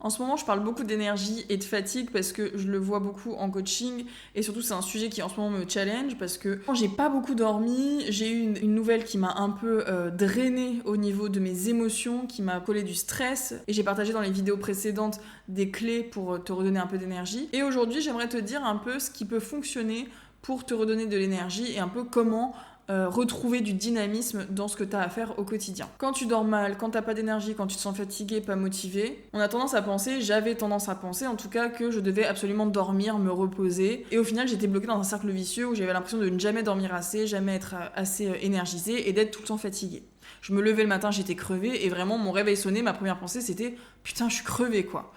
En ce moment, je parle beaucoup d'énergie et de fatigue parce que je le vois beaucoup en coaching et surtout c'est un sujet qui en ce moment me challenge parce que quand j'ai pas beaucoup dormi, j'ai eu une nouvelle qui m'a un peu drainée au niveau de mes émotions, qui m'a collé du stress et j'ai partagé dans les vidéos précédentes des clés pour te redonner un peu d'énergie. Et aujourd'hui, j'aimerais te dire un peu ce qui peut fonctionner pour te redonner de l'énergie et un peu comment retrouver du dynamisme dans ce que tu as à faire au quotidien. Quand tu dors mal, quand t'as pas d'énergie, quand tu te sens fatigué, pas motivé, j'avais tendance à penser en tout cas que je devais absolument dormir, me reposer. Et au final, j'étais bloquée dans un cercle vicieux où j'avais l'impression de ne jamais dormir assez, jamais être assez énergisée et d'être tout le temps fatiguée. Je me levais le matin, j'étais crevée et vraiment mon réveil sonnait, ma première pensée c'était putain, je suis crevée quoi.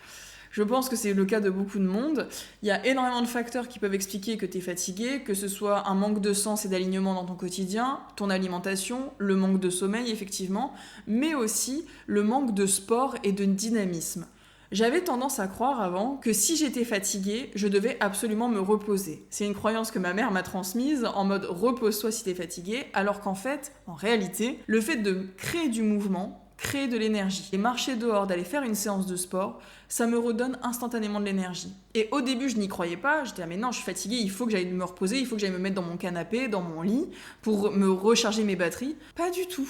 Je pense que c'est le cas de beaucoup de monde. Il y a énormément de facteurs qui peuvent expliquer que tu es fatigué, que ce soit un manque de sens et d'alignement dans ton quotidien, ton alimentation, le manque de sommeil effectivement, mais aussi le manque de sport et de dynamisme. J'avais tendance à croire avant que si j'étais fatiguée, je devais absolument me reposer. C'est une croyance que ma mère m'a transmise en mode repose-toi si t'es fatigué, alors qu'en fait, en réalité, le fait de créer du mouvement, créer de l'énergie et marcher dehors, d'aller faire une séance de sport, ça me redonne instantanément de l'énergie. Et au début, je n'y croyais pas, j'étais mais non, je suis fatiguée, il faut que j'aille me reposer, il faut que j'aille me mettre dans mon canapé, dans mon lit, pour me recharger mes batteries. Pas du tout.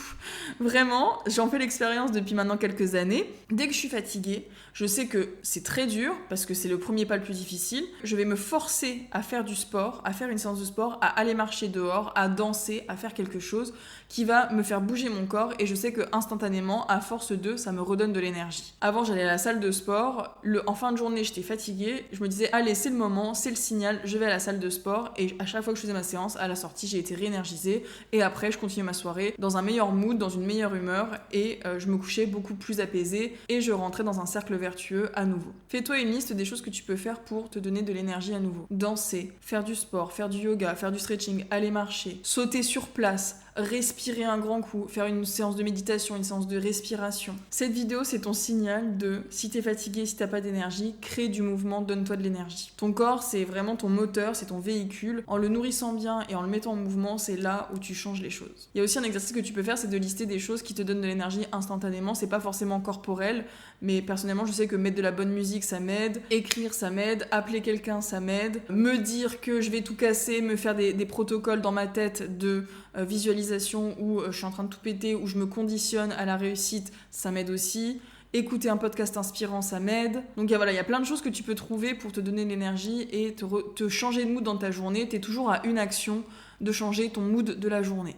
Vraiment, j'en fais l'expérience depuis maintenant quelques années. Dès que je suis fatiguée, je sais que c'est très dur, parce que c'est le premier pas le plus difficile. Je vais me forcer à faire du sport, à faire une séance de sport, à aller marcher dehors, à danser, à faire quelque chose qui va me faire bouger mon corps, et je sais que instantanément, à force de, ça me redonne de l'énergie. Avant, j'allais à la salle de sport, en fin de journée, j'étais fatiguée, je me disais, allez, c'est le moment, c'est le signal, je vais à la salle de sport, et à chaque fois que je faisais ma séance, à la sortie, j'ai été réénergisée, et après, je continuais ma soirée dans un meilleur mood, dans une meilleure humeur, et je me couchais beaucoup plus apaisée, et je rentrais dans un cercle vertueux à nouveau. Fais-toi une liste des choses que tu peux faire pour te donner de l'énergie à nouveau. Danser, faire du sport, faire du yoga, faire du stretching, aller marcher, sauter sur place, respirer un grand coup, faire une séance de méditation, une séance de respiration. Cette vidéo, c'est ton signal de si t'es fatigué, si t'as pas d'énergie, crée du mouvement, donne-toi de l'énergie. Ton corps, c'est vraiment ton moteur, c'est ton véhicule. En le nourrissant bien et en le mettant en mouvement, c'est là où tu changes les choses. Il y a aussi un exercice que tu peux faire, c'est de lister des choses qui te donnent de l'énergie instantanément. C'est pas forcément corporel, mais personnellement, je sais que mettre de la bonne musique, ça m'aide. Écrire, ça m'aide. Appeler quelqu'un, ça m'aide. Me dire que je vais tout casser, me faire des protocoles dans ma tête de visualisation où je suis en train de tout péter, où je me conditionne à la réussite, ça m'aide aussi. Écouter un podcast inspirant, ça m'aide. Donc il y a plein de choses que tu peux trouver pour te donner de l'énergie et te changer de mood dans ta journée. Tu es toujours à une action de changer ton mood de la journée.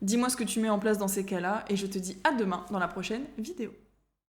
Dis-moi ce que tu mets en place dans ces cas-là et je te dis à demain dans la prochaine vidéo.